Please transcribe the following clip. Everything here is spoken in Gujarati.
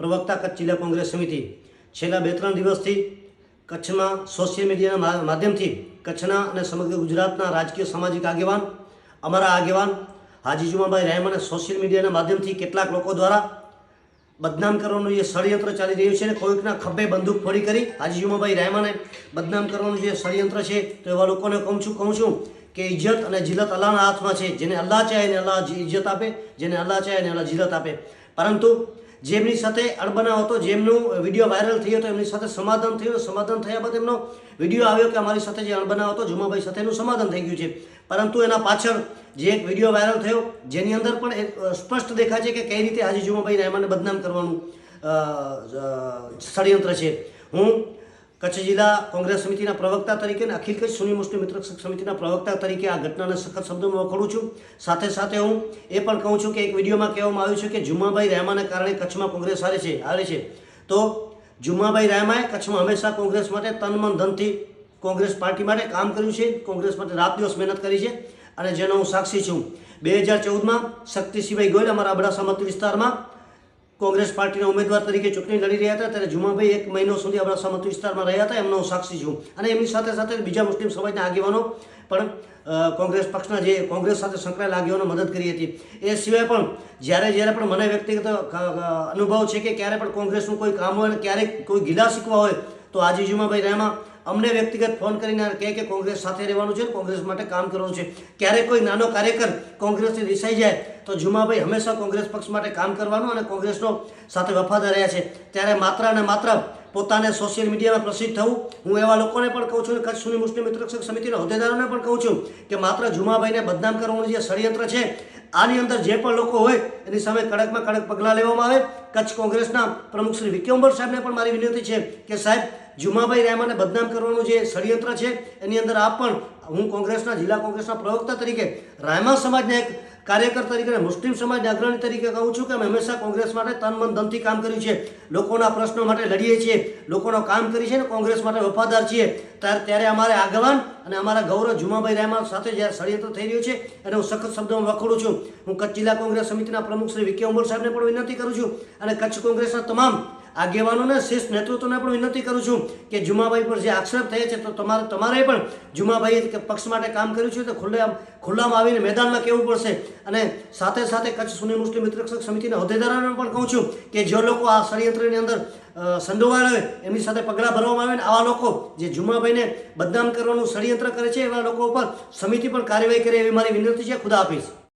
પ્રવક્તા કચ્છ જિલ્લા કોંગ્રેસ સમિતિ છેલ્લા 2-3 દિવસથી કચ્છમાં સોશિયલ મીડિયાના માધ્યમથી કચ્છના અને સમગ્ર ગુજરાતના રાજકીય સામાજિક આગેવાન અમારા આગેવાન હાજી જુમાભાઈ રહેમાને સોશિયલ મીડિયાના માધ્યમથી કેટલાક લોકો દ્વારા બદનામ કરવાનું જે ષડયંત્ર ચાલી રહ્યું છે ને કોઈકના ખભે બંદૂક ફોડી કરી હાજી જુમાભાઈ રહેમાને બદનામ કરવાનું જે ષડયંત્ર છે તો એવા લોકોને કહું છું કે ઇજ્જત અને જિલ્લત અલ્લાહના હાથમાં છે. જેને અલ્લાહ ચાહે એને અલ્લાહ ઇજ્જત આપે, જેને અલ્લાહ ચાહે એને અલ્લાહ જિલ્લત આપે. પરંતુ જેમની સાથે અણબનાવ હતો, જેમનું વિડીયો વાયરલ થયો હતો, એમની સાથે સમાધાન થયું. સમાધાન થયા બાદ એમનો વિડીયો આવ્યો કે અમારી સાથે જે અણબનાવ હતો જુમાભાઈ સાથે એનું સમાધાન થઈ ગયું છે. પરંતુ એના પાછળ જે એક વિડીયો વાયરલ થયો જેની અંદર પણ સ્પષ્ટ દેખાય છે કે કઈ રીતે હાજી જુમાભાઈ રહેમાને બદનામ કરવાનું ષડયંત્ર છે. હું કચ્છ જિલ્લા કોંગ્રેસ સમિતિના પ્રવક્તા તરીકે અને અખિલ કચ્છ સુન્ની મુસ્લિમ મિત્ર સમિતિના પ્રવક્તા તરીકે આ ઘટનાને સખત શબ્દોમાં વખોડું છું. સાથે સાથે હું એ પણ કહું છું કે એક વિડીયોમાં કહેવામાં આવ્યું છે કે જુમાભાઈ રહેમાને કારણે કચ્છમાં કોંગ્રેસ આવે છે. તો જુમાભાઈ રહેમાએ કચ્છમાં હંમેશા કોંગ્રેસ માટે તન મન ધનથી કોંગ્રેસ પાર્ટી માટે કામ કર્યું છે. કોંગ્રેસ માટે રાત દિવસ મહેનત કરી છે અને જેનો હું સાક્ષી છું. 2014માં શક્તિસિંહભાઈ ગોયલ અમારા અબડાસા મત વિસ્તારમાં કોંગ્રેસ પાર્ટીના ઉમેદવાર તરીકે ચૂંટણી લડી રહ્યા હતા ત્યારે જુમાભાઈ 1 મહિનો સુધી અબડાસા મત વિસ્તારમાં રહ્યા હતા. એમનો સાક્ષી છું. અને એમની સાથે સાથે બીજા મુસ્લિમ સમાજના આગેવાનો પણ કોંગ્રેસ પક્ષના જે કોંગ્રેસ સાથે સંકળાયેલા આગેવાનો મદદ કરી હતી. એ સિવાય પણ જ્યારે પણ મને વ્યક્તિગત અનુભવ છે કે ક્યારે પણ કોંગ્રેસનું કોઈ કામ હોય અને ક્યારેક કોઈ ગિલા શીખવા હોય તો હાજી જુમાભાઈ રહેમા અમને વ્યક્તિગત ફોન કરીને કહે કે કોંગ્રેસ સાથે રહેવાનું છે, કોંગ્રેસ માટે કામ કરવાનું છે. ક્યારેક કોઈ નાનો કાર્યકર કોંગ્રેસથી રિસાઈ જાય તો જુમાભાઈ હંમેશા કોંગ્રેસ પક્ષ માટે કામ કરવાનું અને કોંગ્રેસનો સાથે વફાદાર રહ્યા છે. ત્યારે માત્ર અને માત્ર પોતાને સોશિયલ મીડિયામાં પ્રસિદ્ધ થવું, હું એવા લોકોને પણ કહું છું, કચ્છ સુન્ની મુસ્લિમ મિત્ર સમિતિના હોદ્દેદારોને પણ કહું છું કે માત્ર જુમાભાઈને બદનામ કરવાનું જે ષડયંત્ર છે આની અંદર જે પણ લોકો હોય એની સામે કડકમાં કડક પગલાં લેવામાં આવે. કચ્છ કોંગ્રેસના પ્રમુખ શ્રી વિક્રમભર સાહેબને પણ મારી વિનંતી છે કે સાહેબ જુમાભાઈ રહેમાને બદનામ કરવાનું જે ષડયંત્ર છે એની અંદર આપ પણ, હું કોંગ્રેસના જિલ્લા કોંગ્રેસના પ્રવક્તા તરીકે રહેમા સમાજના એક કાર્યકર તરીકે મુસ્લિમ સમાજના અગ્રણી તરીકે કહું છું કે અમે હંમેશા કોંગ્રેસ માટે તન મન ધનથી કામ કર્યું છે. લોકોના પ્રશ્નો માટે લડીએ છીએ, લોકોનું કામ કરી છે ને કોંગ્રેસ માટે વફાદાર છીએ. ત્યારે અમારે આગેવાન અને અમારા ગૌરવ જુમાભાઈ રહેમા સાથે જ્યારે ષડયંત્ર થઈ રહ્યું છે એને હું સખત શબ્દોમાં વખોડું છું. હું કચ્છ જિલ્લા કોંગ્રેસ સમિતિના પ્રમુખ શ્રી વિક્રમભર સાહેબને પણ વિનંતી કરું છું અને કચ્છ કોંગ્રેસના તમામ આગેવાનોને શિસ્ત નેતૃત્વને પણ વિનંતી કરું છું કે જુમાભાઈ પર જે આક્ષેપ થયા છે તો તમારે પણ જુમાભાઈએ પક્ષ માટે કામ કર્યું છે તો ખુલ્લામાં આવીને મેદાનમાં કહેવું પડશે. અને સાથે સાથે કચ્છ સુન્ની મુસ્લિમ મિત્ર સમિતિના હોદ્દેદારોને પણ કહું છું કે જે લોકો આ ષડયંત્રની અંદર સંડોવાયેલા હોય એમની સાથે પગલાં ભરવામાં આવે. આવા લોકો જે જુમાભાઈને બદનામ કરવાનું ષડયંત્ર કરે છે એવા લોકો ઉપર સમિતિ પણ કાર્યવાહી કરે એવી મારી વિનંતી છે. ખુદા હાફિઝ.